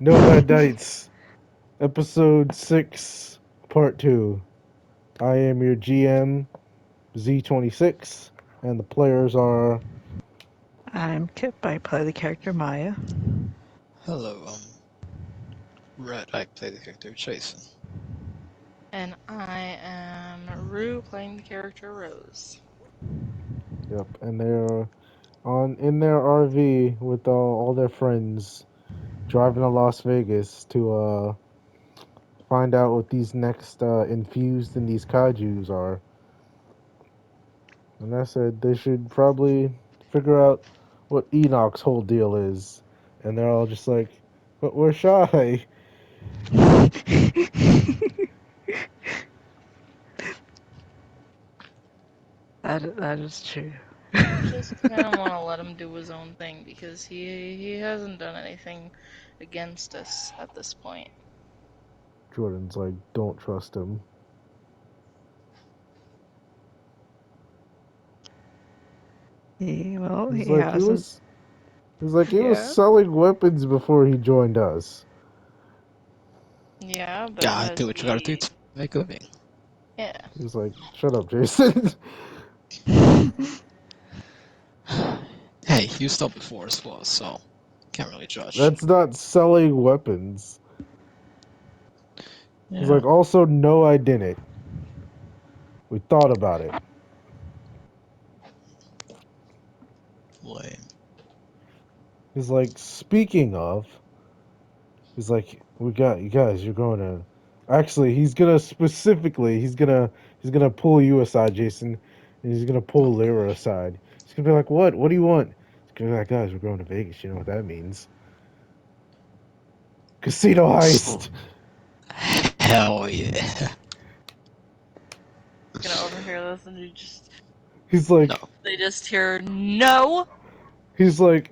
Nomad Knights Episode 6 Part 2. I am your GM, Z26, and the players are. I'm Kip. I play the character Maya. Hello, Red. I play the character Jason. And I am Rue playing the character Rose. Yep, and they're in their RV with all their friends driving to Las Vegas to find out what these next infused in these kaijus are. And I said they should probably figure out what Enoch's whole deal is. And they're all just like, but we're shy. That is true. Just kind of want to let him do his own thing because he hasn't done anything against us at this point. Jordan's like, don't trust him. Well, He's he like, he hasn't. was. He's like, he was Yeah. selling weapons before he joined us. Yeah, but Gotta has do what you gotta do he? to make a living. Yeah. He's like, shut up, Jason. Hey, you stopped before as well, so can't really judge. That's not selling weapons. He's Yeah. like, also, no, I didn't. We thought about it. Lame. He's like, speaking of, he's like, we got you guys. You're going to. Actually, he's gonna specifically. He's gonna pull you aside, Jason, and he's gonna pull Lyra aside. He's gonna be like, "What? What do you want?" He's gonna be like, "Guys, we're going to Vegas. You know what that means? Casino heist." Hell yeah. Gonna overhear this and He's No. like, they just hear no. he's like,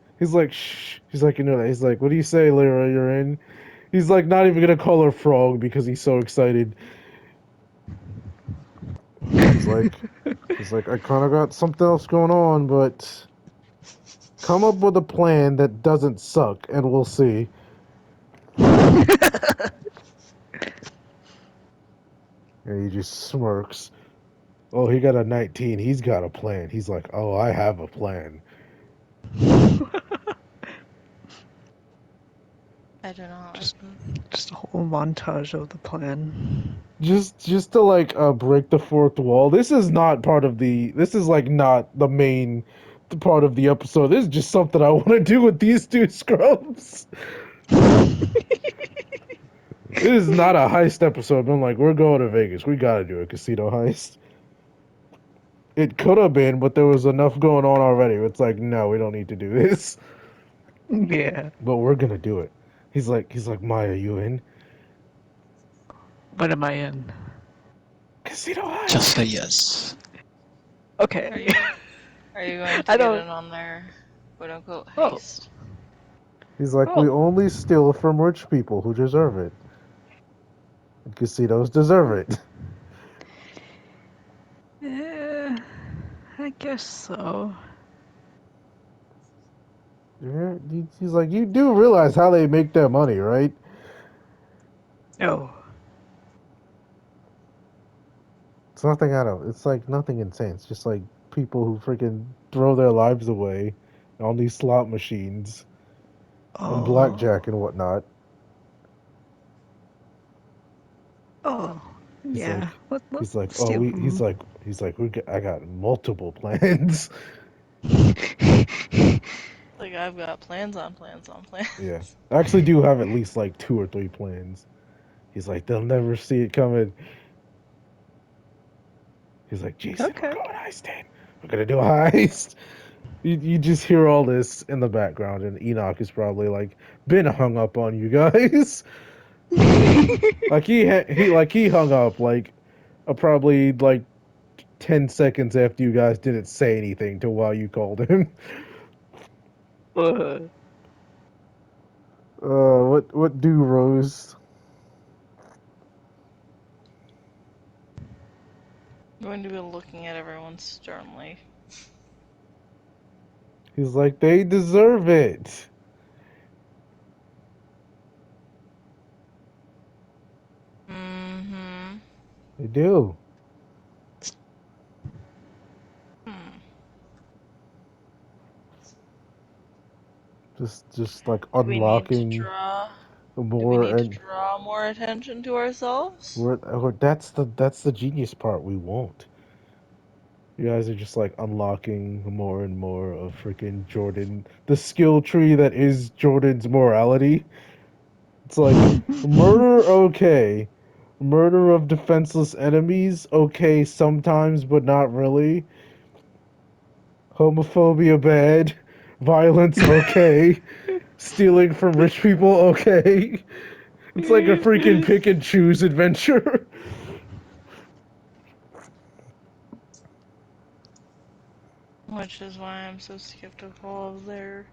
shh. He's like, you know that. He's like, what do you say, Lyra? You're in. He's like, not even gonna call her Frog because he's so excited. He's like, I kind of got something else going on, but come up with a plan that doesn't suck, and we'll see. And he just smirks. Oh, he got a 19. He's got a plan. He's like, oh, I have a plan. I don't know. Just a whole montage of the plan. Just to like break the fourth wall. This is not part of the. This is like not the main part of the episode. This is just something I want to do with these two scrubs. It is not a heist episode. But I'm like, we're going to Vegas. We gotta do a casino heist. It could have been, but there was enough going on already. It's like, no, we don't need to do this. Yeah. But we're gonna do it. He's like, Maya, you in? What am I in? Casino heist. Just say yes. Okay. Are you going to I get don't. in on their quote unquote Oh. heist? He's like, we only steal from rich people who deserve it. And casinos deserve it. Yeah. I guess so. Yeah, he's like, you do realize how they make their money, right? No. It's nothing out of. It's like nothing insane. It's just like people who freaking throw their lives away on these slot machines and blackjack and whatnot. Oh. He's like, Yeah. Let's oh, steal from. I got multiple plans. Like I've got plans on plans on plans. Yeah, I actually do have at least like 2 or 3 plans. He's like, they'll never see it coming. He's like, Jason, we're Okay. going heisting. We're gonna do a heist. You just hear all this in the background, and Enoch is probably like been hung up on you guys. Like he hung up like probably like 10 seconds after you guys didn't say anything to while you called him. Uh, What do Rose? I'm going to be looking at everyone sternly. He's like, they deserve it. They do. Hmm. Just like Do we need to unlocking draw? Do we more need to and draw more attention to ourselves? that's the genius part we won't. You guys are just like unlocking more and more of freaking Jordan, the skill tree that is Jordan's morality. It's like murder, okay. Murder of defenseless enemies, okay, sometimes, but not really. Homophobia, bad. Violence, okay. Stealing from rich people, okay. It's like a freaking pick and choose adventure. Which is why I'm so skeptical of their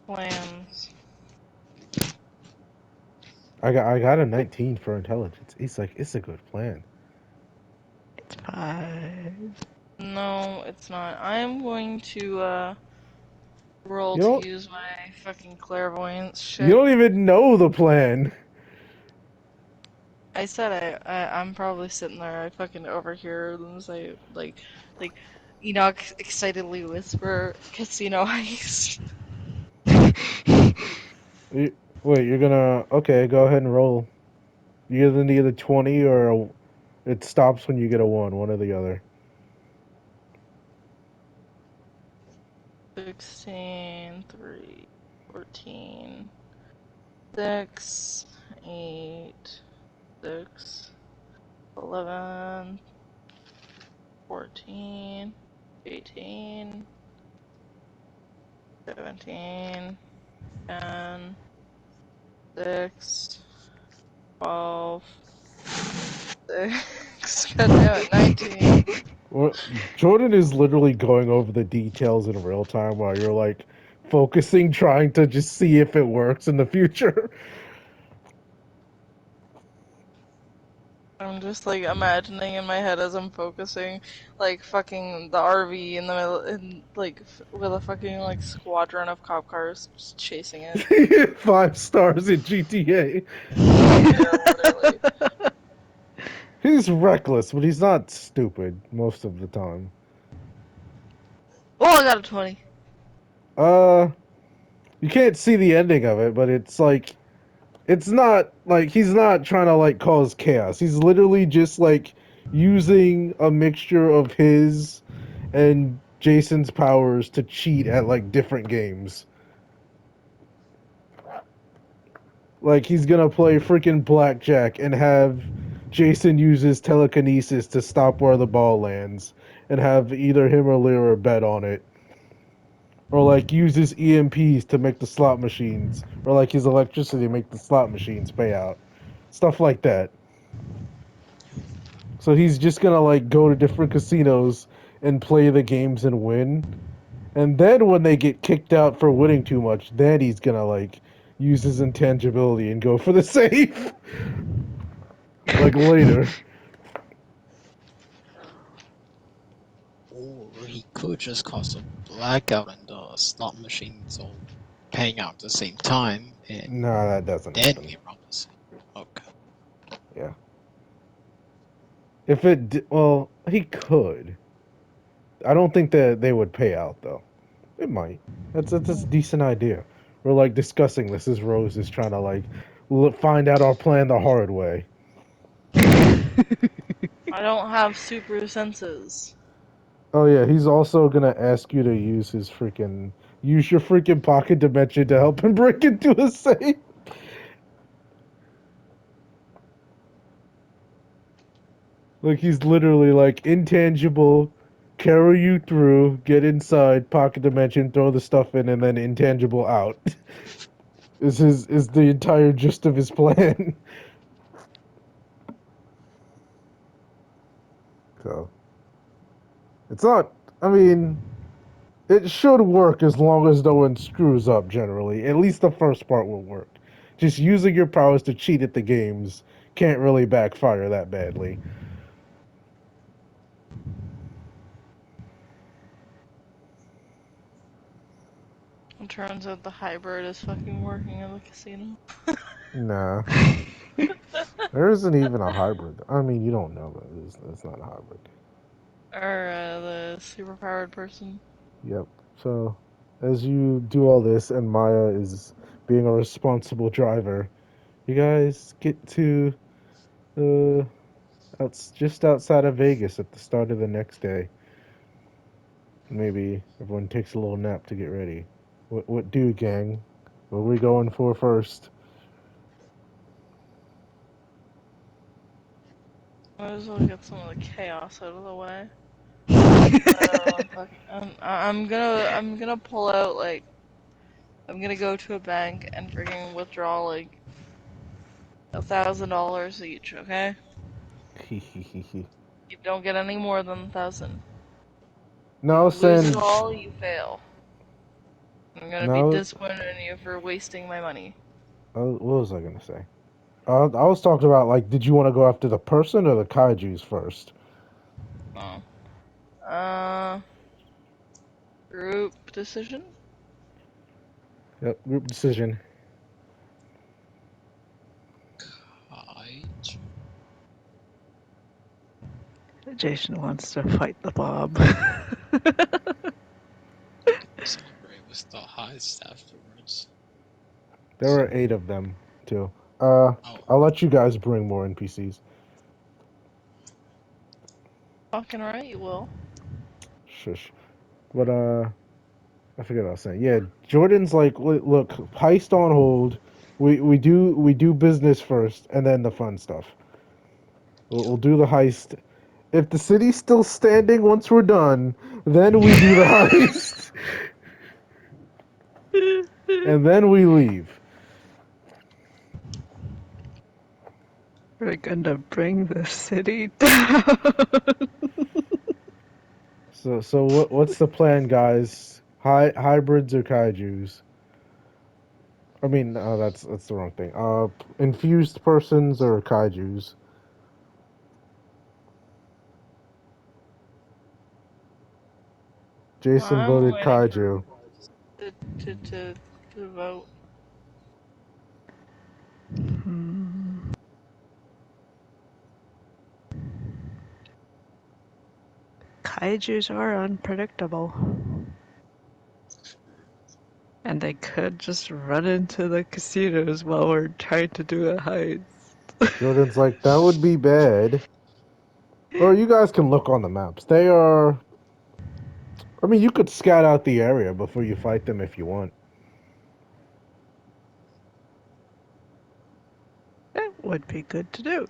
plans. I got a 19 for intelligence. It's like it's a good plan. It's 5. No, it's not. I am going to roll You to don't use my fucking clairvoyance you shit. don't even know the plan. I said I'm probably sitting there. I fucking overhear them say like Enoch excitedly whisper casino heist. Wait, you're gonna okay? Go ahead and roll. You either need a 20 or it stops when you get a one. One or the other. 16, 3, 14, 6, 8, 6, 11, 14, 18, 17, 10, 6, 12, 6, God damn it, 19. Well, Jordan is literally going over the details in real time while you're like focusing, trying to just see if it works in the future. I'm just like imagining in my head as I'm focusing, like fucking the RV in the middle, in like with a fucking like squadron of cop cars just chasing it. 5 stars in GTA. Yeah, literally. He's reckless, but he's not stupid most of the time. Oh, I got a 20. Uh, you can't see the ending of it, but it's not like he's not trying to like cause chaos. He's literally just like using a mixture of his and Jason's powers to cheat at like different games. Like he's gonna play freaking blackjack and have Jason use his telekinesis to stop where the ball lands and have either him or Lyra bet on it. Or like use his EMPs to make the slot machines, or like his electricity to make the slot machines pay out. Stuff like that. So he's just gonna like go to different casinos and play the games and win. And then when they get kicked out for winning too much, then he's gonna like use his intangibility and go for the safe. Like later. Or he could just cause a blackout and the slot machines all paying out at the same time, and No, that doesn't then happen. we rob the safe. Okay. Yeah. If well, he could. I don't think that they would pay out though. It might. That's a decent idea. We're like discussing this as Rose is trying to like find out our plan the hard way. I don't have super senses. Oh yeah, he's also gonna ask you to use your freaking pocket dimension to help him break into a safe. Like he's literally like intangible, carry you through, get inside, pocket dimension, throw the stuff in, and then intangible out. Is the entire gist of his plan. So it's not. I mean, it should work as long as no one screws up. Generally, at least the first part will work. Just using your powers to cheat at the games can't really backfire that badly. turns out the hybrid is fucking working in the casino. Nah, there isn't even a hybrid. I mean, you don't know, but it's not a hybrid. Or the superpowered person. Yep. So, as you do all this, and Maya is being a responsible driver, you guys get to just outside of Vegas at the start of the next day. Maybe everyone takes a little nap to get ready. What do, gang? What are we going for first? Might as well get some of the chaos out of the way. I'm gonna pull out like I'm gonna go to a bank and freaking withdraw like $1,000 each. Okay, you don't get any more than 1,000. No, I You was lose it saying. all, you fail. I'm gonna be No, disappointed in you for wasting my money. what was I gonna say? I was talking about like, did you want to go after the person or the kaiju's first? Oh. Uh, group decision? Yep, group decision. Kaiju. Jason wants to fight the Bob. Celebrate with the heist afterwards. There So, were 8 of them too. oh, I'll let you guys bring more NPCs. Fucking right, you will. Shush. But I forget what I was saying. Yeah, Jordan's like, look, heist on hold. We do business first, and then the fun stuff. We'll do the heist. If the city's still standing once we're done, then we do the heist, and then we leave. We're gonna bring the city down. So what's the plan, guys? Hybrids or kaiju's? I mean, that's the wrong thing. Infused persons or kaiju's? Jason I'm voted waiting for kaiju. to to to, to vote. Hmm. Kaijus are unpredictable. And they could just run into the casinos while we're trying to do a heist. Jordan's like, that would be bad. Or you guys can look on the maps. They are. I mean, you could scout out the area before you fight them if you want. That would be good to do.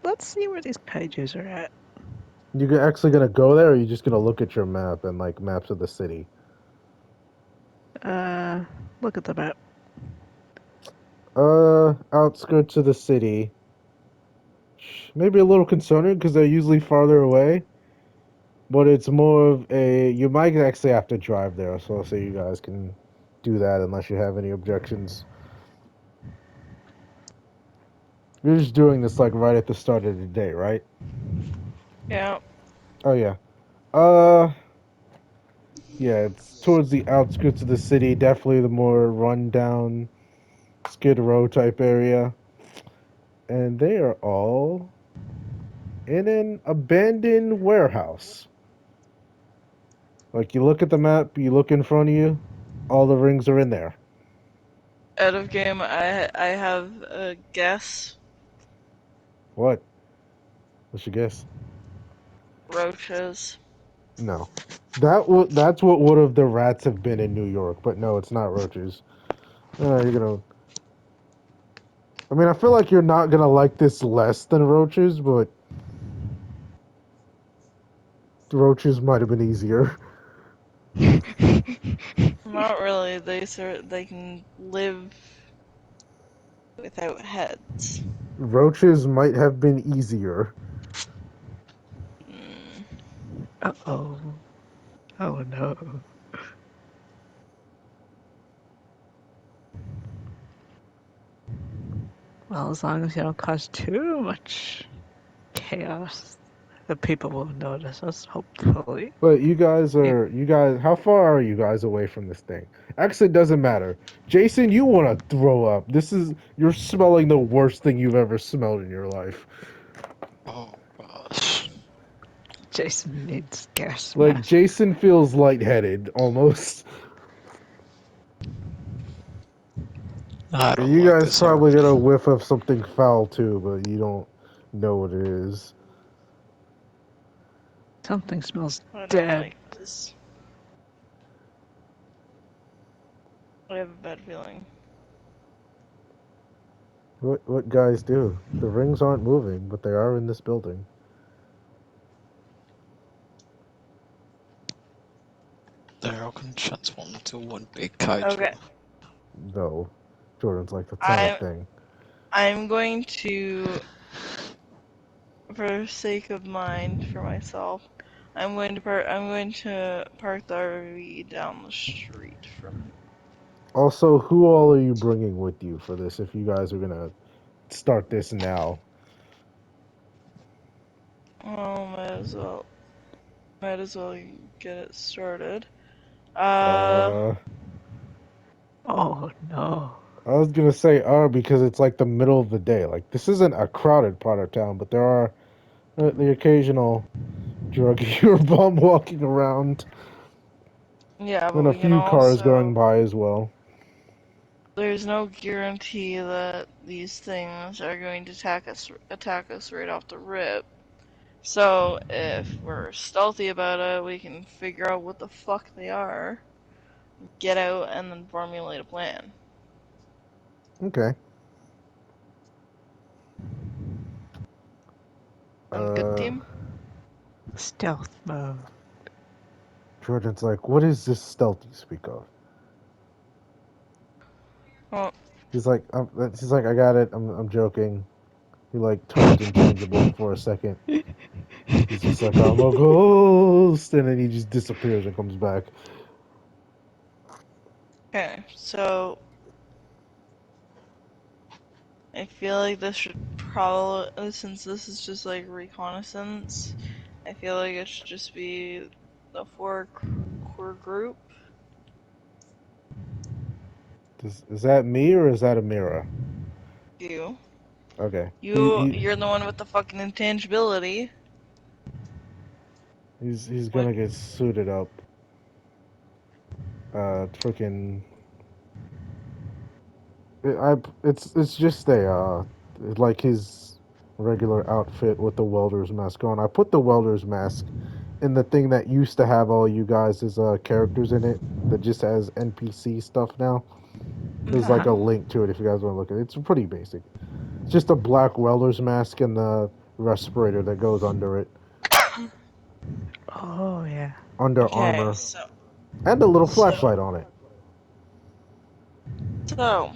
Let's see where these kaijus are at. You actually gonna go there, or are you just gonna look at your map and like maps of the city? Uh, Look at the map. Outskirts of the city. Maybe a little concerning because they're usually farther away. But it's more of a. You might actually have to drive there, so you guys can do that unless you have any objections. You're just doing this like right at the start of the day, right? Yeah. Oh yeah. Uh, yeah. It's towards the outskirts of the city. Definitely the more rundown Skid Row type area, and they are all in an abandoned warehouse. Like you look at the map, you look in front of you, all the rings are in there. Out of game, I have a guess. What? What's your guess? Roaches. No. That's what would have the rats have been in New York, but no, it's not roaches. You're gonna. I mean, I feel like you're not gonna like this less than roaches, but roaches might have been easier. Not really. They can live without heads. Roaches might have been easier. Mm. Uh-oh. Oh no. Well, as long as you don't cause too much chaos. The people will notice us, hopefully. But you guys, how far are you guys away from this thing? Actually, it doesn't matter. Jason, you want to throw up. You're smelling the worst thing you've ever smelled in your life. Oh gosh. Jason needs gas Like, mask. Jason feels lightheaded, almost. I And don't you like guys this herb. probably get a whiff of something foul, too, but you don't know what it is. Something smells I don't dead. like this. I have a bad feeling. What guys do? The rings aren't moving, but they are in this building. They're all gonna transform into one big kaiju. Okay, No. Jordan's like, that's not a I thing. I'm going to, for sake of mind for myself, I'm going to park the RV down the street from. Also, who all are you bringing with you for this if you guys are gonna start this now? Oh, might as well get it started. Uh, Oh no. I was gonna say because it's like the middle of the day. Like, this isn't a crowded part of town, but there are the occasional druggie or bum walking around, Yeah, but and a we can few cars going also. by as well. There's no guarantee that these things are going to attack us right off the rip. So if we're stealthy about it, we can figure out what the fuck they are, get out, and then formulate a plan. Okay. Sound good, Uh, team? Stealth mode. Jordan's like, what is this stealth you speak of? Well, He's like, I got it. I'm joking. He like turns intangible for a second. He's just like, I'm a ghost, and then he just disappears and comes back. okay, so I feel like this should probably, since this is just like reconnaissance, I feel like it should just be the four core group. Is that me or is that Amira? You, Okay. you're the one with the fucking intangibility. He's What? gonna get suited up. Freaking. It's just a like his regular outfit with the welder's mask on. I put the welder's mask in the thing that used to have all you guys as characters in it that just has NPC stuff now. There's like a link to it if you guys want to look at it. It's pretty basic. It's just a black welder's mask and the respirator that goes under it, Oh yeah. under Okay, armor, and a little flashlight on it. so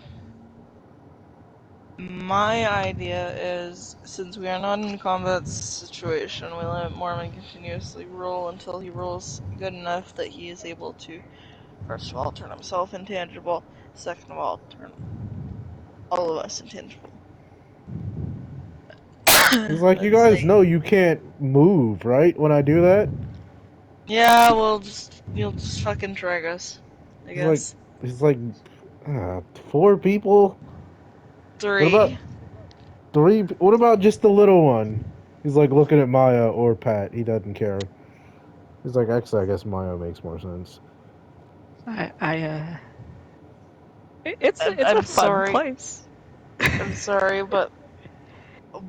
my idea is, since we are not in a combat situation, we let Mormon continuously roll until he rolls good enough that he is able to, first of all, turn himself intangible, second of all, turn all of us intangible. He's like, you Let's guys see. know you can't move, right? When I do that, Yeah, you'll just fucking drag us, I he's like, guess. he's like, uh, four people. What about Three. three? What about just the little one? He's like looking at Maya or Pat. He doesn't care. He's like, actually, I guess Maya makes more sense. It's a I'm fun sorry. place. I'm sorry, but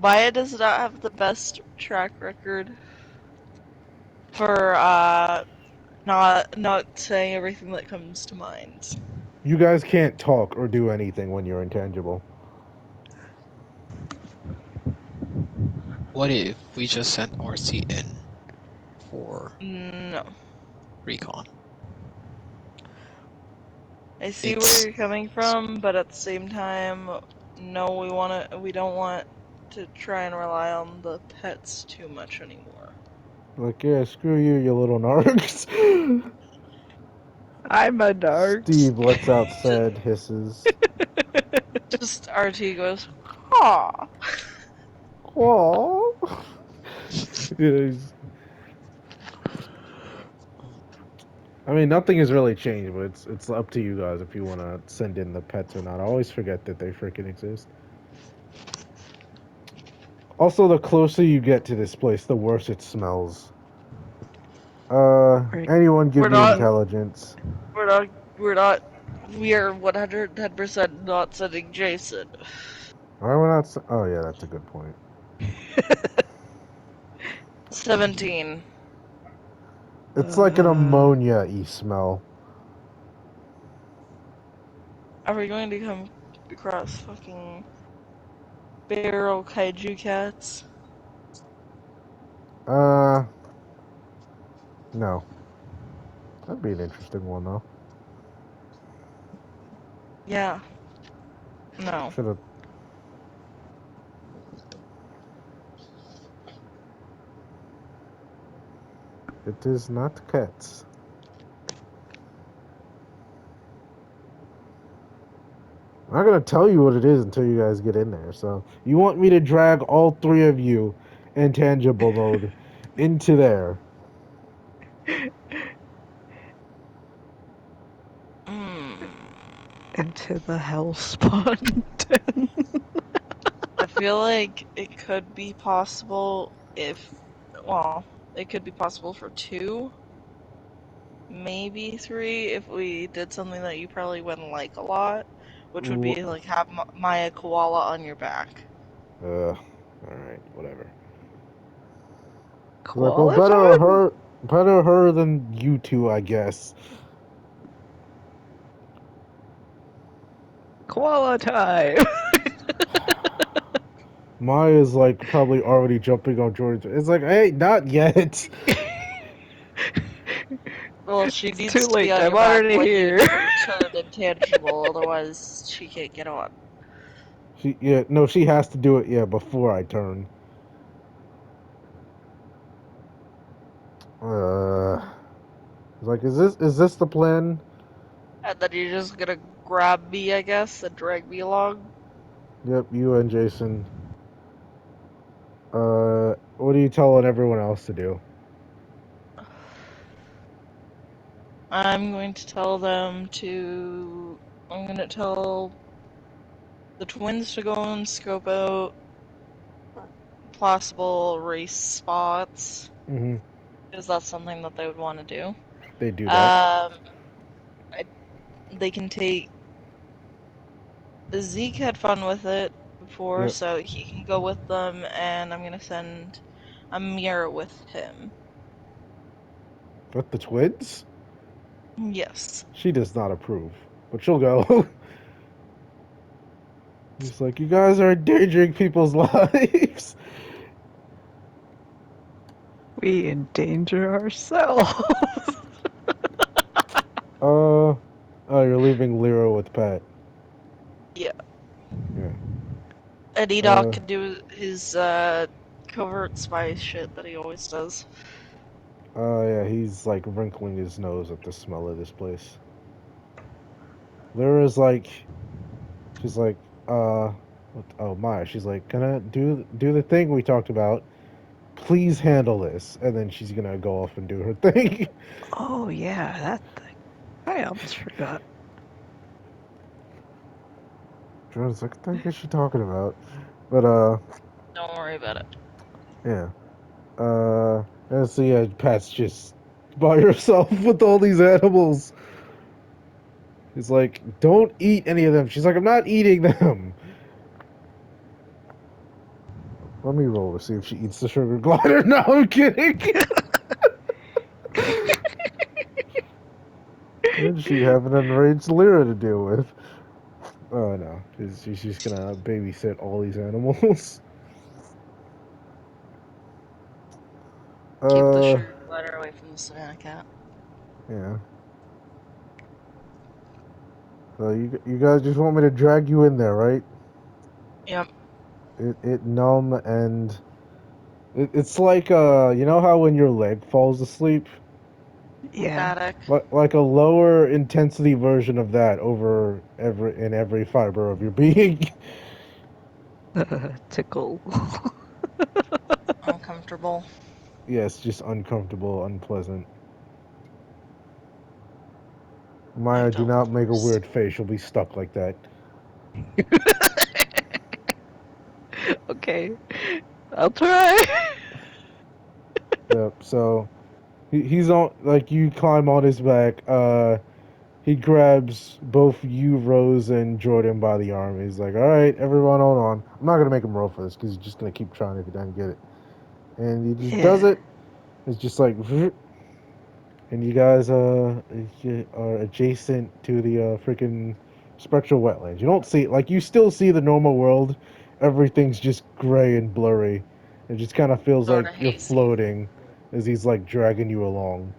Maya does not have the best track record for not saying everything that comes to mind. You guys can't talk or do anything when you're intangible. What if we just sent RC in for No. recon? I see where It's you're coming from, but at the same time, no, we don't want to try and rely on the pets too much anymore. Like, yeah, screw you, you little narcs. I'm a dark. Steve lets out Just, sad hisses. just RT goes, "Aw." Aww. Yes. I mean, nothing has really changed, but it's up to you guys if you want to send in the pets or not. I always forget that they freaking exist. Also, the closer you get to this place, the worse it smells. Right. Anyone give We're me not. intelligence? We're not. We're not. We are 110% not sending Jason. Why are we not? Oh yeah, that's a good point. 17. It's like an Uh, ammonia-y smell. Are we going to come across fucking barrel kaiju cats? Uh, no. That'd be an interesting one though. Yeah. No. Should have. It is not cats. I'm not gonna tell you what it is until you guys get in there. So you want me to drag all three of you in tangible mode into there? Mm. into the hell spawn den. I feel like it could be possible if. Well, it could be possible for 2, maybe 3, if we did something that you probably wouldn't like a lot, which would be like have Maya Koala on your back. All right, whatever. He's like, well, Koala time? better her than you two, I guess. Koala time! Maya's like probably already jumping on George. It's like, hey, not yet. Well, she It's too needs to be late, on I'm your back already when you here. turn intangible, otherwise she can't get on. She has to do it, before I turn. It's like, is this the plan? And then you're just gonna grab me, I guess, and drag me along. Yep, you and Jason. What are you telling everyone else to do? I'm going to tell them to. I'm gonna tell the twins to go and scope out possible race spots, Mm-hmm. because that's something that they would want to do. They do that. Um, I, they can take. Zeke had fun with it before, Yep. so he can go with them, and I'm gonna send Amir with him. But the twins? Yes. She does not approve. But she'll go. He's like, you guys are endangering people's lives. We endanger ourselves. Oh, you're leaving Lyra with Pat. Yeah. Yeah. And Enoch Uh, can do his covert spy shit that he always does. yeah, he's like wrinkling his nose at the smell of this place. Lyra's like, she's like, what, oh Maya, she's like, gonna do the thing we talked about. Please handle this, and then she's gonna go off and do her thing. Oh yeah, that thing. I almost forgot. Jordan's like, what the heck is she talking about? But Don't worry about it. yeah. And so yeah, Pat's just by herself with all these animals. He's like, don't eat any of them. She's like, I'm not eating them. Let me roll to see if she eats the sugar glider. No, I'm kidding. Then she'd have an enraged Lyra to deal with. Oh no, she's just gonna babysit all these animals. Keep the Uh, sugar glider away from the savannah cat. yeah. So you guys just want me to drag you in there, right? Yep. It numb and it's like you know how when your leg falls asleep, Yeah. Static. like a lower intensity version of that over every fiber of your being. Tickle. I'll come uncomfortable. Yes, just uncomfortable, unpleasant. Maya, do not make a weird face. You'll be stuck like that. Okay, I'll try. Yep. So he's on. Like you climb on his back. He grabs both you, Rose, and Jordan by the arm. He's like, "All right, everyone, hold on. I'm not gonna make him roll for this because he's just gonna keep trying if he doesn't get it." And he just does Yeah. it. It's just like, and you guys are adjacent to the freaking spectral wetlands. You don't see like you still see the normal world. Everything's just gray and blurry. It just kind of feels like Sorta you're hazy. floating as he's like dragging you along.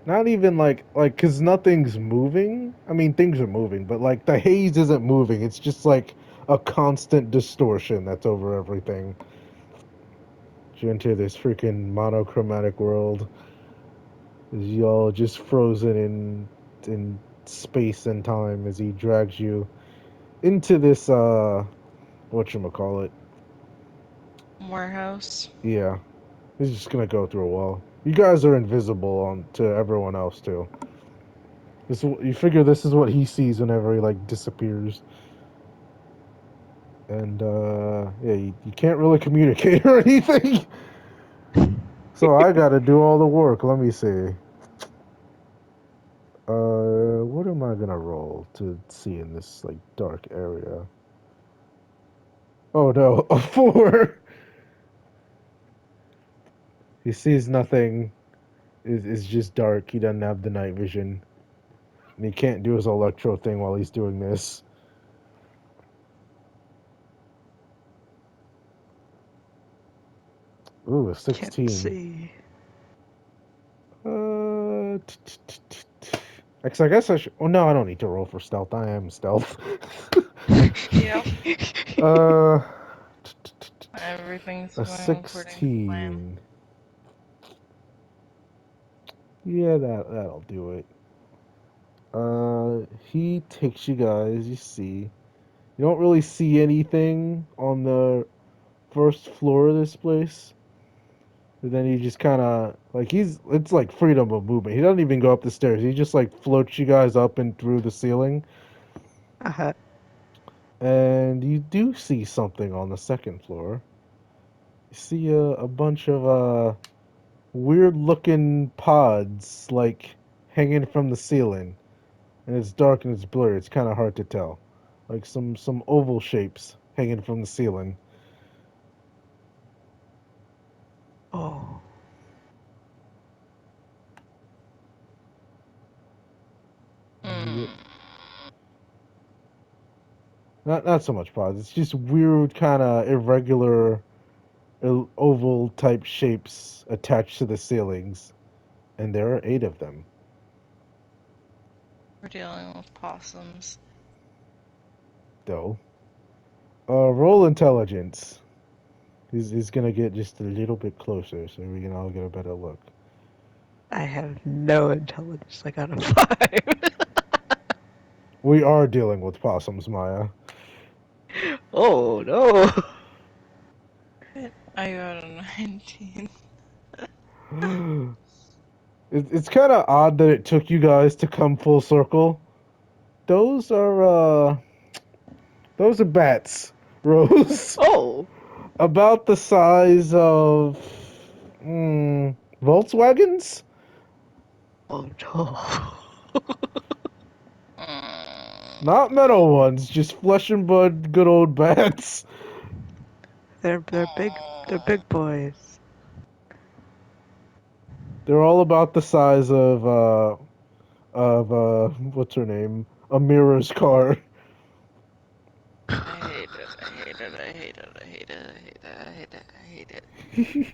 Not even like cuz nothing's moving. I mean things are moving, but like the haze isn't moving. It's just like a constant distortion that's over everything. You enter this freaking monochromatic world. Y'all just frozen in space and time as he drags you into this whatchamacallit. Warehouse. Yeah. He's just gonna go through a wall. You guys are invisible on to everyone else too. You figure this is what he sees whenever he like disappears. And yeah, you can't really communicate or anything. So I gotta do all the work. Let me see. What am I gonna roll to see in this like dark area? Oh no, a 4. He sees nothing. It's just dark. He doesn't have the night vision. And he can't do his electro thing while he's doing this. Ooh, a Can't 16. see. Uh, Actually, I guess I should. Oh no, I don't need to roll for stealth. I am stealth. Yep. uh, Everything's a going according to plan. 16. Yeah, that'll do it. He takes you guys. You see, you don't really see anything on the first floor of this place. But then he just kind of like it's like freedom of movement. He doesn't even go up the stairs. He just like floats you guys up and through the ceiling. Uh-huh. And you do see something on the second floor. You see a bunch of weird looking pods like hanging from the ceiling. And it's dark and it's blurry. It's kind of hard to tell. Like some oval shapes hanging from the ceiling. Oh. Yeah. Hmm. Not so much pods. It's just weird kind of irregular oval type shapes attached to the ceilings, and there are 8 of them. We're dealing with possums. Though, roll intelligence. He's gonna get just a little bit closer, so we can all get a better look. I have no intelligence. I got a 5. We are dealing with possums, Maya. Oh no. I got a 19. It's kind of odd that it took you guys to come full circle. Those are those are bats, Rose. Oh. About the size of Volkswagens. Oh no. Not metal ones, just flesh and blood, good old bats. They're big. They're big boys. They're all about the size of what's her name? Amira's car. I hate it. I hate it. I hate it. I hate it. I hate it. I hate it. I hate it.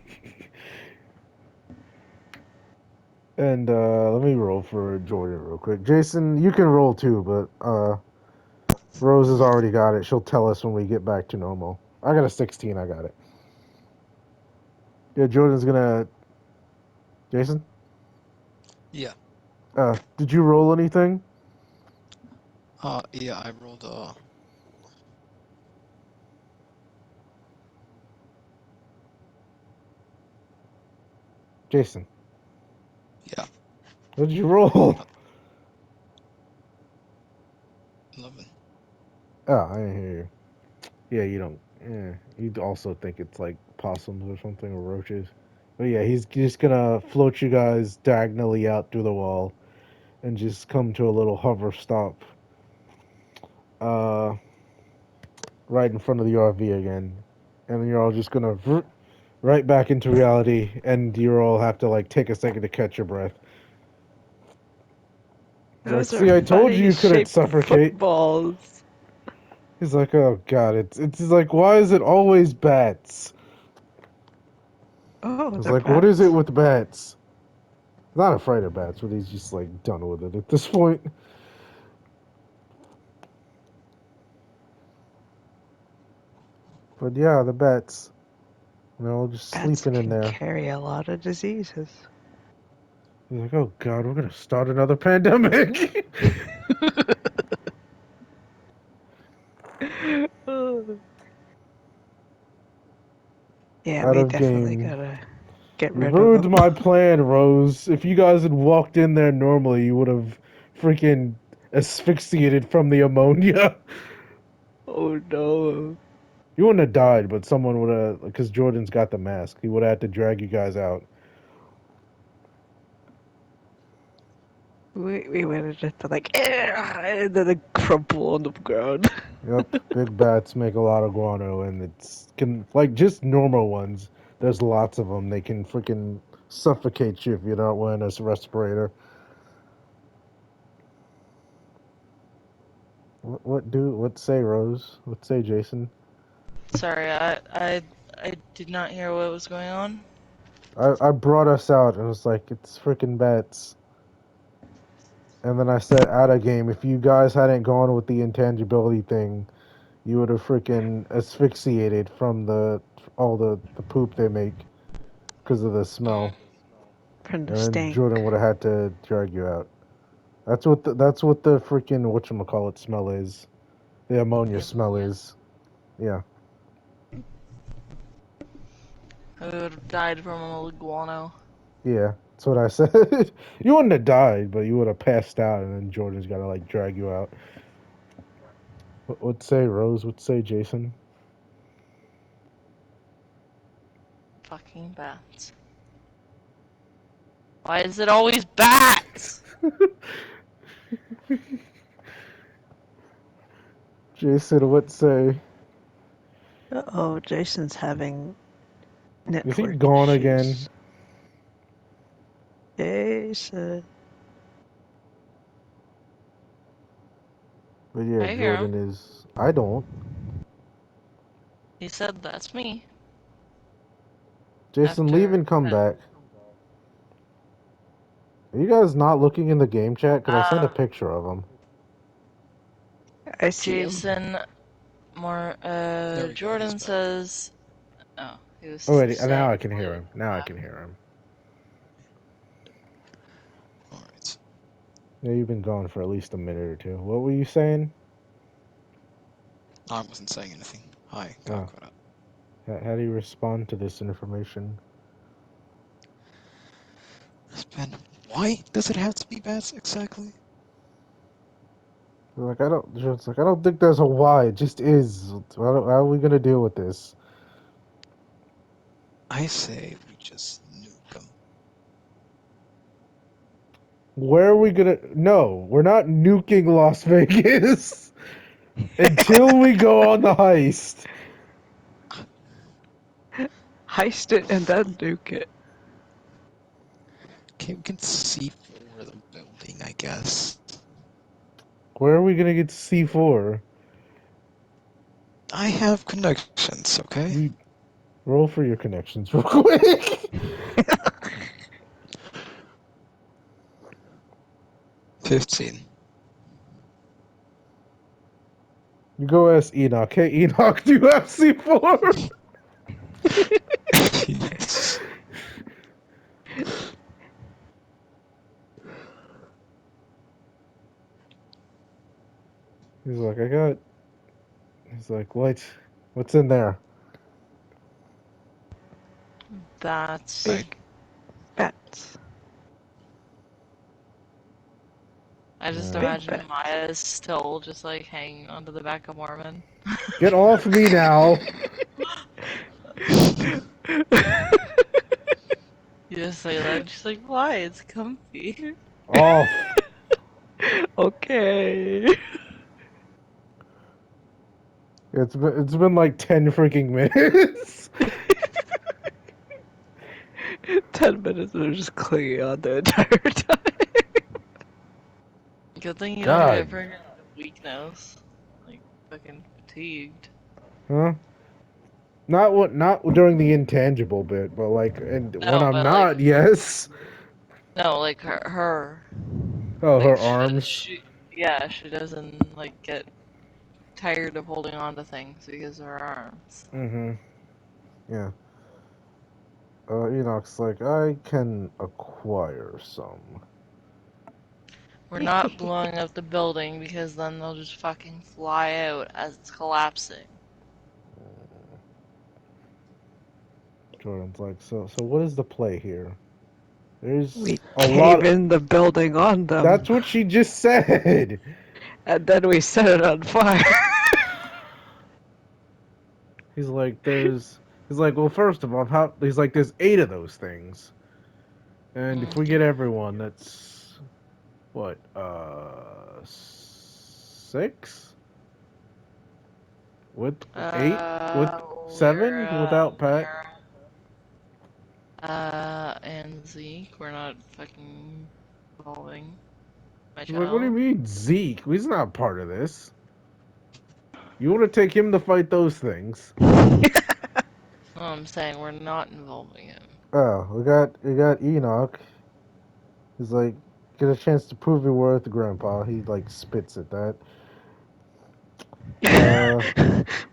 And let me roll for Jordan real quick. Jason, you can roll too, but Rose has already got it. She'll tell us when we get back to normal. I got a 16. I got it. Yeah, Jordan's gonna. Jason, Yeah. did you roll anything? Yeah, I rolled Jason. Yeah. What did you roll? 11. Oh, I didn't hear you. Yeah, you don't. Yeah, you'd also think it's like possums or something or roaches. But yeah, he's just gonna float you guys diagonally out through the wall and just come to a little hover stop. Uh, right in front of the RV again, and then you're all just gonna right back into reality, and you all have to like take a second to catch your breath. He's like, Those are "See, I told you funny you couldn't shaped suffocate." footballs. He's like, "Oh God, it's like, why is it always bats?" Oh, He's they're like, "What is it bats. with bats?" Not afraid of bats, but he's just like done with it at this point. But yeah, the bats, just Bats sleeping in can there. carry a lot of diseases. He's like, "Oh God, we're gonna start another pandemic." Yeah, Out we of definitely game. gotta get You rid of ruined them. my plan, Rose. If you guys had walked in there normally, you would have freaking asphyxiated from the ammonia. Oh no. You wouldn't have died, but someone would have, because Jordan's got the mask. He would have had to drag you guys out. We would have just been like, and then they crumple on the ground. Yep, big bats make a lot of guano, and it's can like just normal ones. There's lots of them. They can freaking suffocate you if you're not wearing a respirator. What say Rose? What say Jason? Sorry, I did not hear what was going on. I brought us out, and it's like it's freaking bats. And then I said out of game, if you guys hadn't gone with the intangibility thing, you would have freaking asphyxiated from all the poop they make because of the smell. From the And then stink. Jordan would have had to drag you out. That's what the freaking whatchamacallit smell is. The ammonia smell is. Yeah. I would have died from a guano. Yeah. That's what I said. You wouldn't have died, but you would have passed out, and then Jordan's gotta like drag you out. What say Rose? What say Jason? Fucking bats. Why is it always bats? Jason, what say? Oh, Jason's having Is he network gone again? issues. Jason. But yeah, I hear Jordan him. is. I don't. He said that's me. Jason, leave After. and come back. Are you guys not looking in the game chat? Because I sent a picture of him. I see him. Jason. More. There we go. He's Jordan back. says. Oh, he was Oh, wait, now saying. I can hear him. Now I can hear him. All right. Yeah, you've been gone for at least a minute or two. What were you saying? I wasn't saying anything. Hi, Oh, got it. how do you respond to this information? Ben, why does it have to be bats exactly? Like I don't think there's a why. It just is. How are we gonna deal with this? I say we just nuke them. Where are we gonna? No, we're not nuking Las Vegas until we go on the heist. Heist it and then nuke it. Okay, we can see for the building, I guess. Where are we gonna get C4? I have connections, okay? You roll for your connections real quick. 15. You go ask Enoch. Hey Enoch, do you have C4? Yes. He's like, I got. He's like, what? What's in there? That's. Big I just Yeah. Big imagine bet. Maya is still just like hanging onto the back of Mormon. Get off me now! You just say that, and she's like, "Why? It's comfy." Off! Okay. It's been like 10 freaking minutes. 10 minutes of just clinging on the entire time. Good thing you don't get God. freaking weakness, like fucking fatigued. Huh? Not during the intangible bit, but like and when No, I'm but like not, yes. no, like her, Oh, like her arms. yeah, she doesn't like get tired of holding on to things because of her arms. Mm-hmm. Yeah. Enoch's like, I can acquire some. We're not blowing up the building because then they'll just fucking fly out as it's collapsing. Jordan's like, so what is the play here? There's We a cave lot. in the building on them, That's what she just said. and then we set it on fire. He's like, He's like, well, first of all, how? He's like, there's 8 of those things, and if we get everyone, that's what, 6 with 8 with Lyra, 7 without Pat. and Zeke. We're not fucking involving my He's like, what do you child. mean Zeke? He's not part of this. You want to take him to fight those things? No, I'm saying we're not involving him. Oh, we got Enoch. He's like, get a chance to prove your worth, Grandpa. He like spits at that. Uh,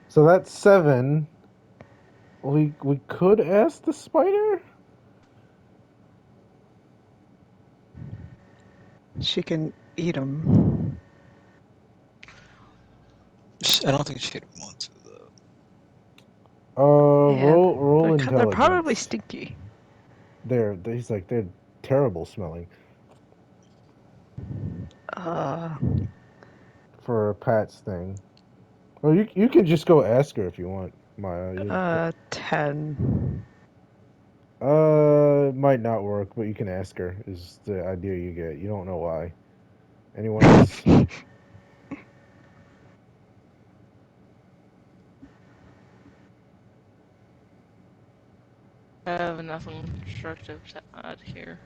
so that's 7. We could ask the spider. She can eat them. I don't think she'd want to though. Yeah, Roll they're probably intelligence. stinky. He's like they're terrible smelling Uh, for Pat's thing. Well, you can just go ask her if you want, Maya. 10. Might not work, but you can ask her. Is the idea you get? You don't know why. Anyone else? I have nothing constructive to add here.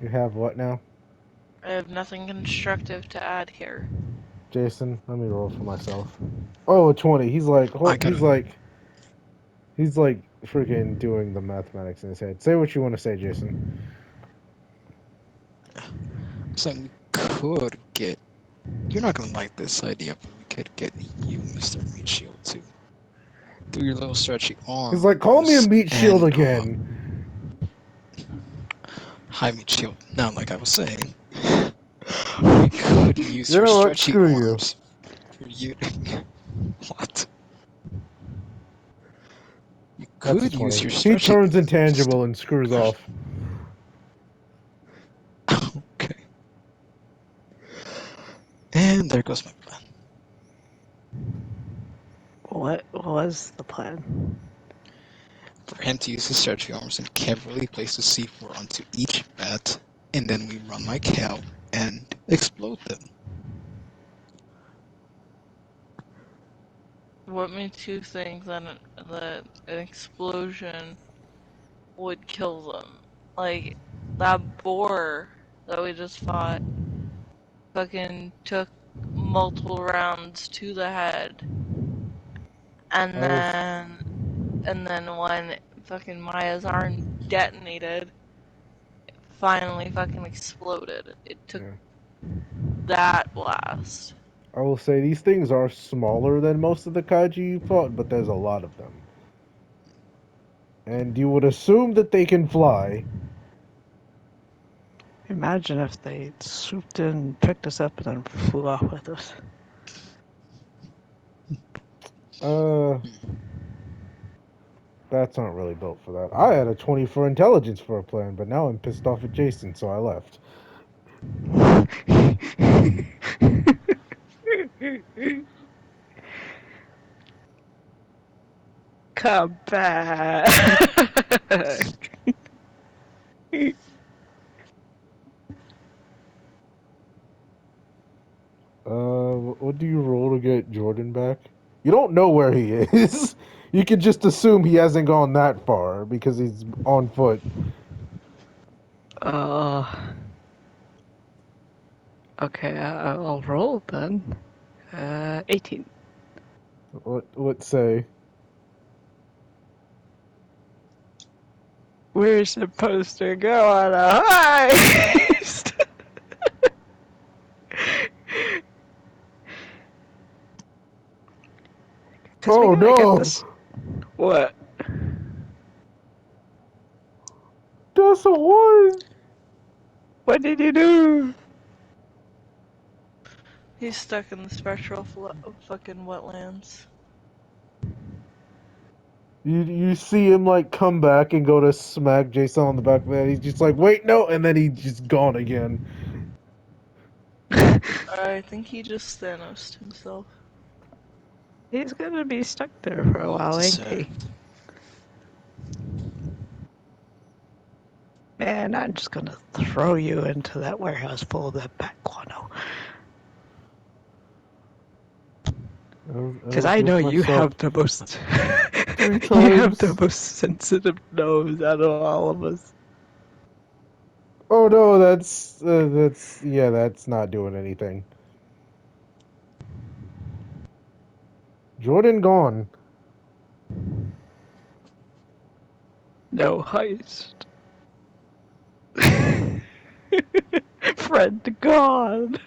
You have what now? I have nothing constructive to add here. Jason, let me roll for myself. Oh, 20. He's like, I gotta. he's like freaking doing the mathematics in his head. Say what you want to say, Jason. So we could get. You're not gonna like this idea, but we could get you, Mr. Meat Shield, to do your little stretchy He's like, call me a arms meat shield and again. high meat shield. Now, like I was saying, we could use You your know what? stretchy Screw you. arms for you. What? You That's a could use 20. your He stretchy turns arms. intangible and screws off. Okay. And there goes my plan. What was the plan? For him to use his stretchy arms and carefully place the C4 onto each bat, and then we run like hell and explode them. What makes you think that an explosion would kill them? Like, that boar that we just fought fucking took multiple rounds to the head. And I was then when fucking Maya's arm detonated, it finally fucking exploded. It took yeah. that blast. I will say these things are smaller than most of the kaiju you fought, but there's a lot of them. And you would assume that they can fly. Imagine if they swooped in, picked us up, and then flew off with us. Uh, Bats aren't really built for that. I had a 20 for intelligence for a plan, but now I'm pissed off at Jason, so I left. Come back. What do you roll to get Jordan back? You don't know where he is. You can just assume he hasn't gone that far because he's on foot. Okay, I'll roll then. 18. What say? We're supposed to go on a heist! Because we Oh gotta get no! this. What? That's a one! What did you do? He's stuck in the spectral fucking wetlands. You see him like come back and go to smack Jason on the back of the head. He's just like, wait, no, and then he's just gone again. I think he just Thanos'd himself. He's gonna be stuck there for a while, ain't he? Man, I'm just gonna throw you into that warehouse full of that bat guano. Because I know you have the most. Three You have the times. most sensitive nose out of all of us. Oh no, that's not doing anything. Jordan gone. No heist. Friend gone.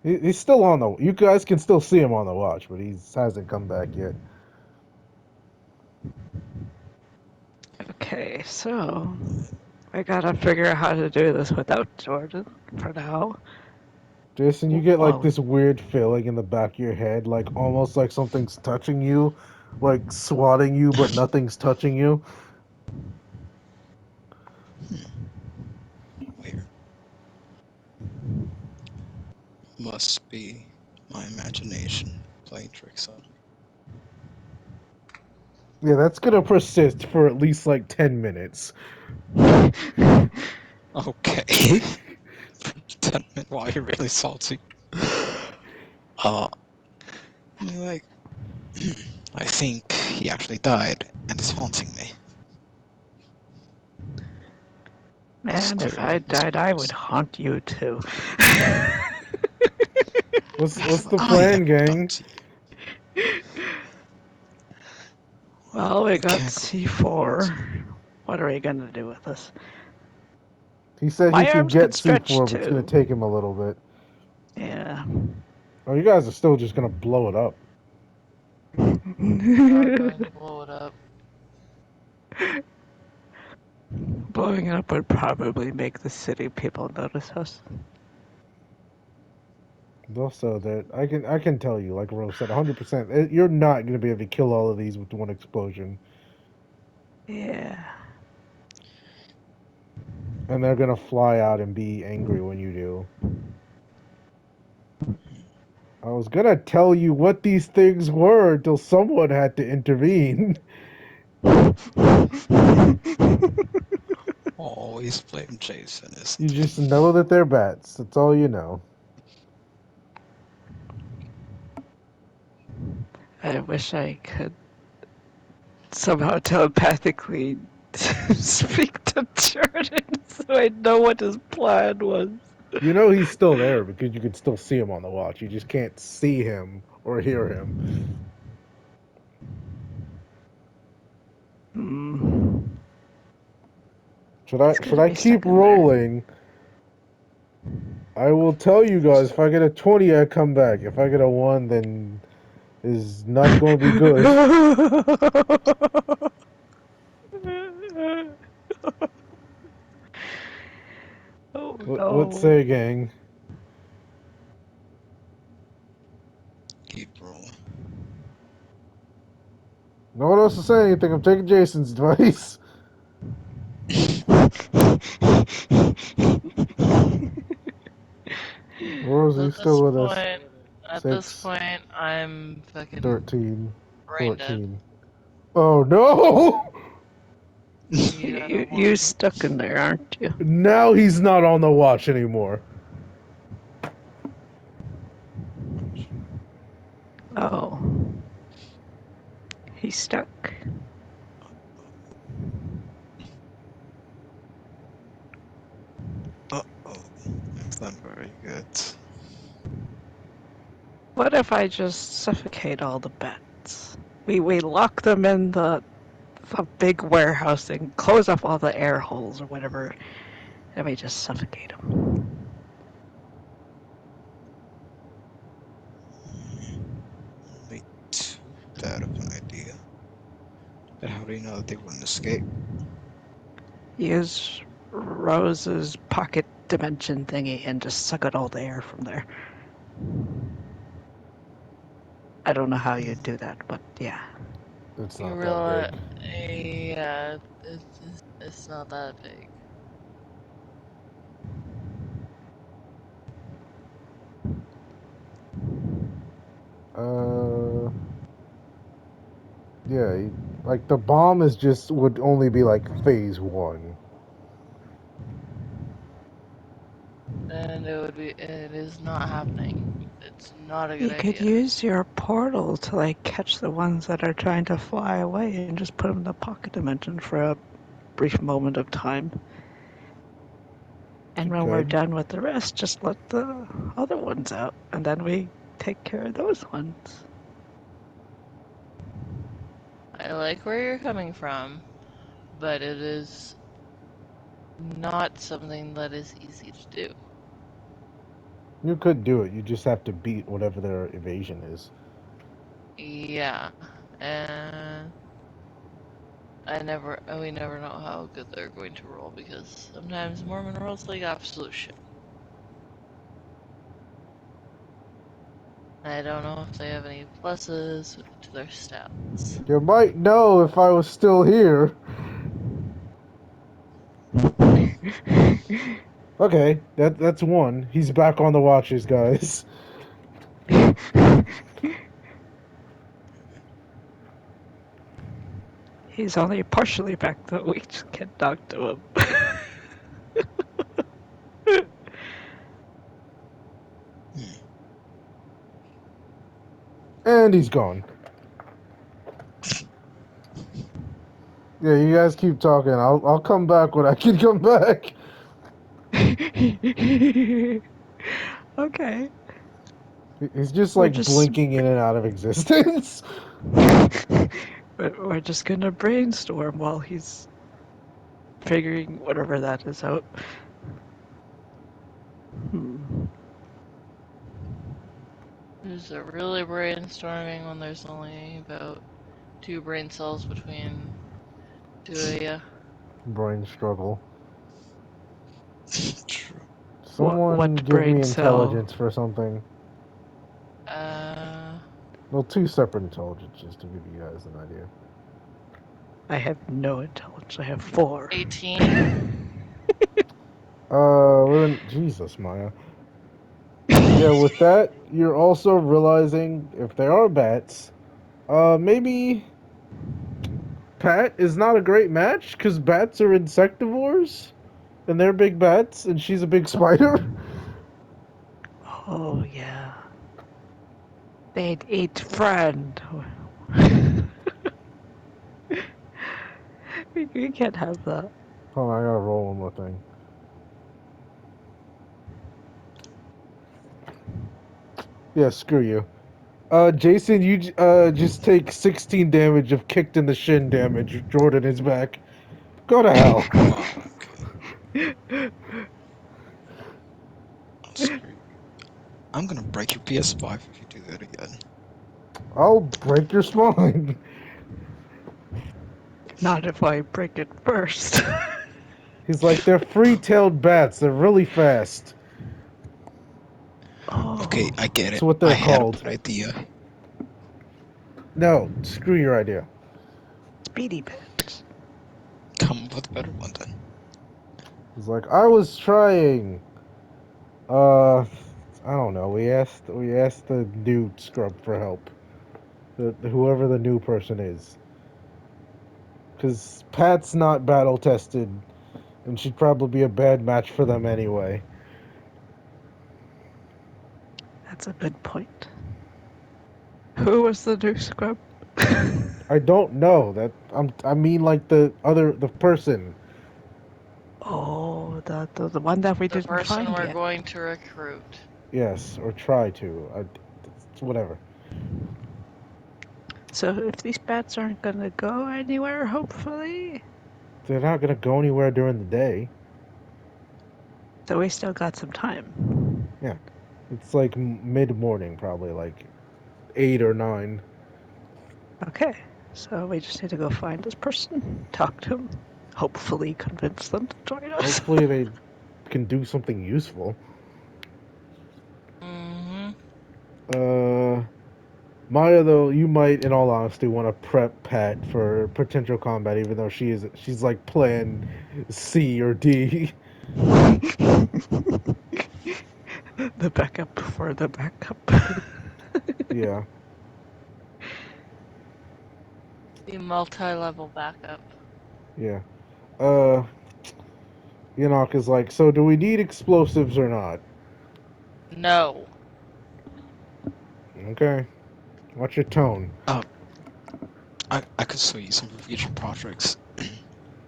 He's still on the. You guys can still see him on the watch, but he hasn't come back yet. Okay, so I gotta figure out how to do this without Jordan for now. Jason, you get like Well, this weird feeling in the back of your head, like almost like something's touching you, like swatting you, but nothing's touching you. Weird. Must be my imagination playing tricks on me. Yeah, that's gonna persist for at least like 10 minutes. Okay. 10 minutes. Wow, you're really salty. I mean, like, I think he actually died and is haunting me. man, if I died, I would haunt you too. What's If the I plan, have done gang? to Well, we you, got can't go crazy. C4. What are we gonna do with this? He said he My can arms could get stretch C4, but it's gonna too. take him a little bit. Yeah. Oh, you guys are still just gonna blow it up. Not going to blow it up. Blowing it up would probably make the city people notice us. Also, that I can tell you, like Rose said, 100%. You're not gonna be able to kill all of these with one explosion, Yeah. and they're gonna fly out and be angry when you do. I was gonna tell you what these things were until someone had to intervene. Always blame Jason, You isn't it? just know that they're bats. That's all you know. I wish I could somehow telepathically speak to Jordan so I know what his plan was. You know he's still there because you can still see him on the watch. You just can't see him or hear him. Hmm. Should He's should gonna I be keep stuck in there. rolling? I will tell you guys, if I get a 20, I come back. If I get a 1, then it's not going to be good. Oh What no. say, gang? Keep rolling. No one else to say anything. I'm taking Jason's advice. Rose, are you At still this with us? point, Six, I'm fucking 13, brain dead. 14. Oh no! You gotta You're watch it. stuck in there, aren't you? Now he's not on the watch anymore. Oh. He's stuck. Uh-oh. That's not very good. What if I just suffocate all the bats? We lock them in the big warehouse and close up all the air holes or whatever, and we just suffocate them. Only too bad of an idea. But how do you know that they wouldn't escape? Use Rose's pocket dimension thingy and just suck out all the air from there. I don't know how you do that, but yeah. It's You not that realize, big. yeah, it's not that big. Uh, yeah, like the bomb is just would only be like phase one. And it is not happening. It's not a good You could idea. use your portal to like catch the ones that are trying to fly away and just put them in the pocket dimension for a brief moment of time. And You when we're could. done with the rest, just let the other ones out, and then we take care of those ones. I like where you're coming from, but it is not something that is easy to do. You could do it. You just have to beat whatever their evasion is. Yeah, and we never know how good they're going to roll because sometimes Mormon rolls like absolute shit. I don't know if they have any pluses to their stats. You might know if I was still here. Okay, that's one. He's back on the watches, guys. He's only partially back though. We just can't talk to him. And he's gone. Yeah, you guys keep talking. I'll come back when I can come back. Okay. He's just We're like just blinking in and out of existence. we're just gonna brainstorm while he's figuring whatever that is out. There's a really brainstorming when there's only about 2 brain cells between two of you. Brain struggle. True. Someone What give me brain cell? intelligence for something. Uh, Well, two separate intelligences to give you guys an idea. I have no intelligence. I have 4. 18. We're in Jesus, Maya. Yeah, with that, you're also realizing if they are bats, maybe Pat is not a great match because bats are insectivores and they're big bats and she's a big spider. Oh yeah. They'd eat friend. We can't have that. Hold on, I gotta roll one more thing. Yeah, screw you. Jason, you just take 16 damage of kicked in the shin damage. Jordan is back. Go to hell. Oh, okay. Oh, screw you. I'm gonna break your PS5 if you do that again. I'll break your spine. Not if I break it first. He's like, they're free-tailed bats. They're really fast. Okay, Oh, I get That's it. what I they're had a called. bad idea. No, screw your idea. speedy bits. Come go the better one then. He's like, I was trying. I don't know. We asked the new scrub for help. Whoever the new person is. Because Pat's not battle tested, and she'd probably be a bad match for them anyway. That's a good point. Who was the new scrub? I don't know. I mean like the person. Oh, the one that we The didn't person find we're yet. going to recruit. Yes, or try to. It's whatever. So if these bats aren't gonna go anywhere, hopefully, They're not gonna go anywhere during the day. so we still got some time. Yeah, it's like mid morning, probably like 8 or 9. Okay, so we just need to go find this person, talk to him, hopefully convince them to join us. Hopefully they can do something useful. Mm-hmm. Maya, though, you might, in all honesty, want to prep Pat for potential combat, even though she's like plan C or D. The backup for the backup. Yeah, The multi-level backup. yeah. Uh, Enoch is like, so do we need explosives or not? No. Okay, watch your tone. I could show you some for future projects.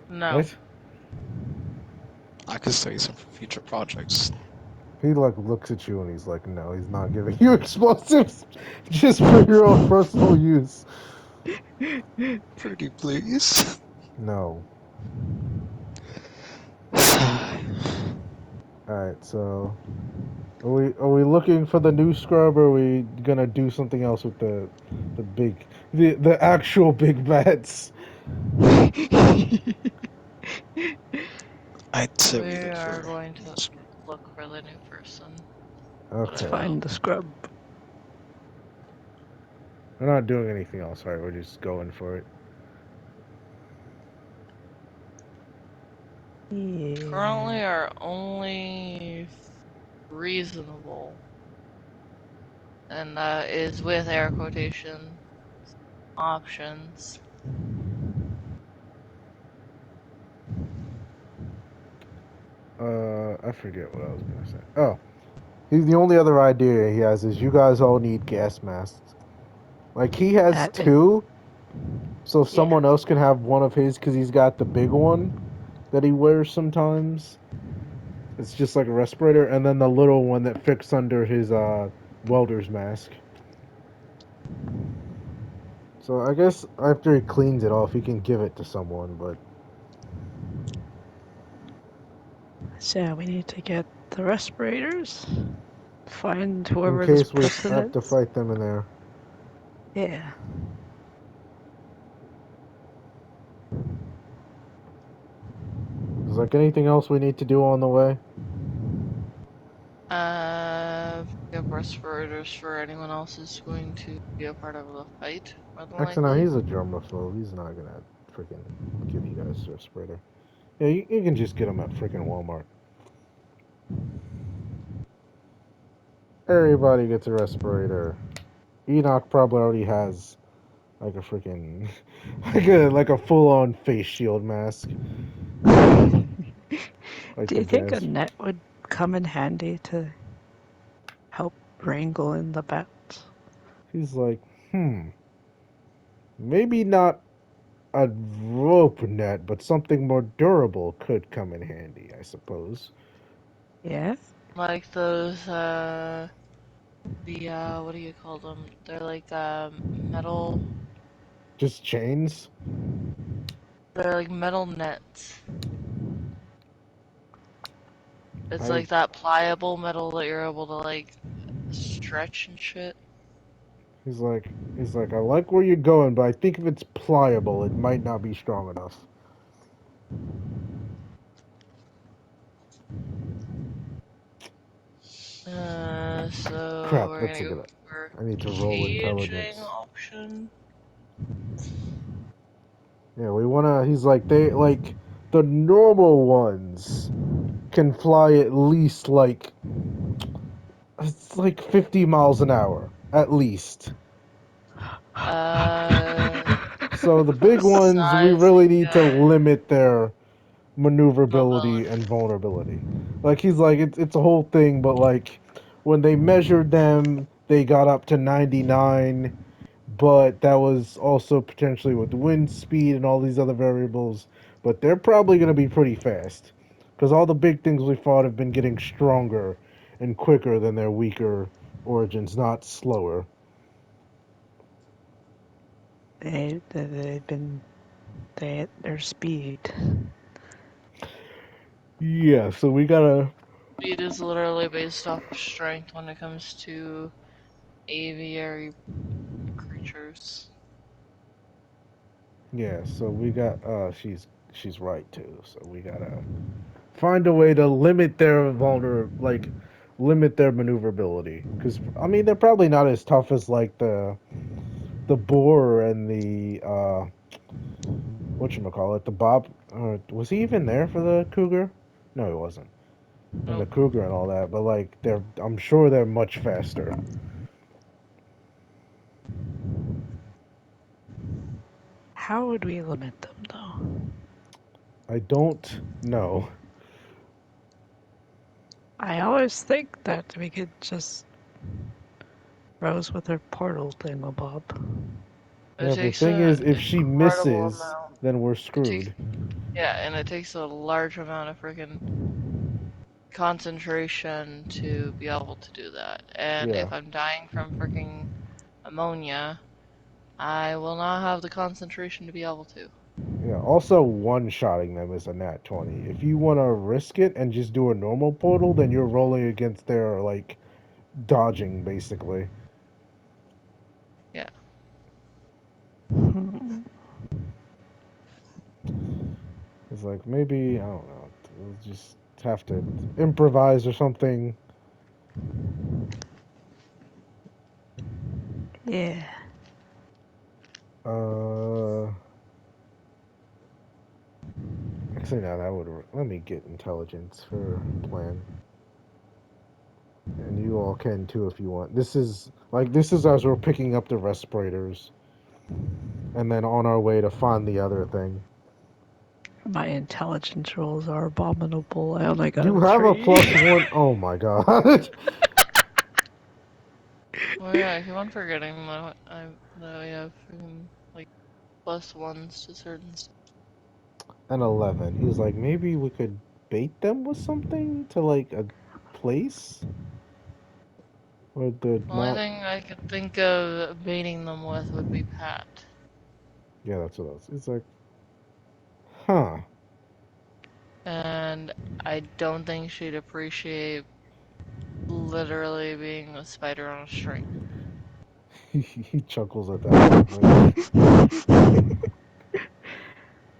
No. What? I could show you some for future projects. He like looks at you and he's like, no, he's not giving you explosives, just for your own personal use. Pretty please. No. All right, so are we looking for the new scrub, or are we gonna do something else with the actual big bats? I'd say We we look are for. going to look for the new person. Let's Okay, find the scrub. we're not doing anything else. All right, we're just going for it. Currently, Yeah. our only reasonable, and that is with air quotation, options. I forget what I was gonna say. Oh, the only other idea he has is you guys all need gas masks. Like he has That it, two, so yeah. someone else can have one of his because he's got the big one that he wears sometimes. It's just like a respirator, and then the little one that fits under his welder's mask. So I guess after he cleans it off, he can give it to someone. But So we need to get the respirators, find in whoever this case we person have to is. fight them in there, Yeah. is like anything else we need to do on the way? Pick up respirators for anyone else who's going to be a part of the fight, more than Actually, no, likely. he's a germaphobe. He's not gonna freaking give you guys a respirator. Yeah, you can just get them at freaking Walmart. Everybody gets a respirator. Enoch probably already has like a freaking like a full on face shield mask, like Do the you think a jazz. net would come in handy to help wrangle in the bats? He's like, maybe not a rope net, but something more durable could come in handy, I suppose. Yeah? Like those, what do you call them? They're like, metal, Just chains. they're like metal nets. It's I like that pliable metal that you're able to, like, stretch and shit. he's like I like where you're going, but I think if it's pliable, it might not be strong enough. So Crap, we're that's gonna a go good. for I need to roll caging intelligence. option. Yeah, we wanna. He's like they like The normal ones can fly at least like it's like 50 miles an hour at least. Uh, So the big ones, we besides really the need to limit their maneuverability mobility. and vulnerability. Like he's like it's a whole thing, but like when they measured them, they got up to 99, but that was also potentially with wind speed and all these other variables. But they're probably going to be pretty fast because all the big things we fought have been getting stronger and quicker than their weaker origins, not slower. They've been their speed. Yeah, so we gotta. Speed is literally based off of strength when it comes to aviary creatures. Yeah, so we got. She's right too. So we gotta find a way to limit their limit their maneuverability. Because I mean, they're probably not as tough as like the boar and the whatchamacallit, the bob. Was he even there for the cougar? No, he wasn't. And the Nope. cougar and all that. But like, I'm sure they're much faster. How would we limit them, though? I don't know. I always think that we could just Rose with her portal thingamabob. It Yeah, but the takes thing an is, if she incredible misses, amount. then we're It takes screwed. Yeah, and it takes a large amount of freaking concentration to be able to do that. And Yeah. if I'm dying from freaking ammonia, I will not have the concentration to be able to. Yeah. Also, one-shotting them is a nat 20. If you want to risk it and just do a normal portal, then you're rolling against their like dodging, basically. Yeah. Hmm. It's like maybe I don't know. We'll just have to improvise or something. Yeah. Uh, actually, no, that would. Let me get intelligence for plan, and you all can too if you want. This is as we're picking up the respirators, and then on our way to find the other thing. My intelligence rolls are abominable. I only got You a have a 3. +1. Oh my god. Oh yeah, I keep on forgetting that we have freaking like plus ones to certain stuff. An 11. He's like, maybe we could bait them with something to like a place where they're The only not. thing I could think of baiting them with would be Pat. Yeah, that's what else. It's like, huh. And I don't think she'd appreciate literally being a spider on a string. He chuckles at that one.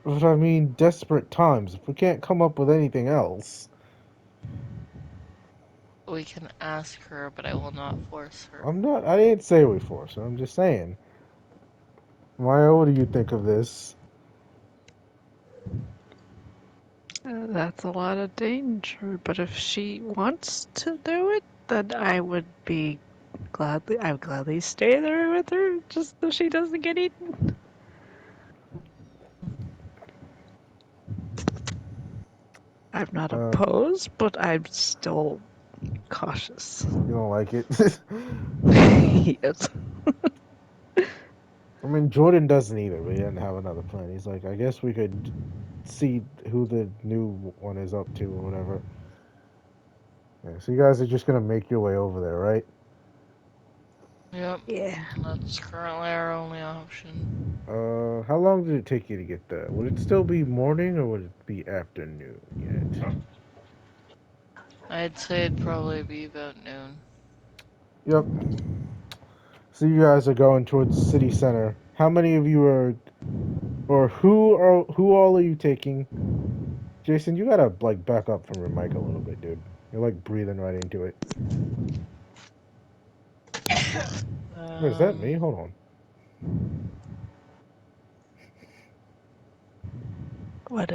But I mean, desperate times. If we can't come up with anything else, We can ask her, but I will not force her. I'm not. I didn't say we force her. I'm just saying. Maya, what do you think of this? That's a lot of danger, but if she wants to do it, then I would gladly stay there with her, just so she doesn't get eaten. I'm not Uh, opposed, but I'm still cautious. you don't like it? Yes. I mean, Jordan doesn't either, but he didn't have another plan. He's like, I guess we could see who the new one is up to or whatever. Yeah, so you guys are just gonna make your way over there, right? Yep, Yeah. that's currently our only option. How long did it take you to get there? Would it still be morning or would it be afternoon yet? I'd say it'd probably be about noon. Yep. So you guys are going towards the city center. How many of you are, or who all are you taking? Jason, you gotta like back up from your mic a little bit, dude. You're like breathing right into it. Wait, is that me? Um, Hold on.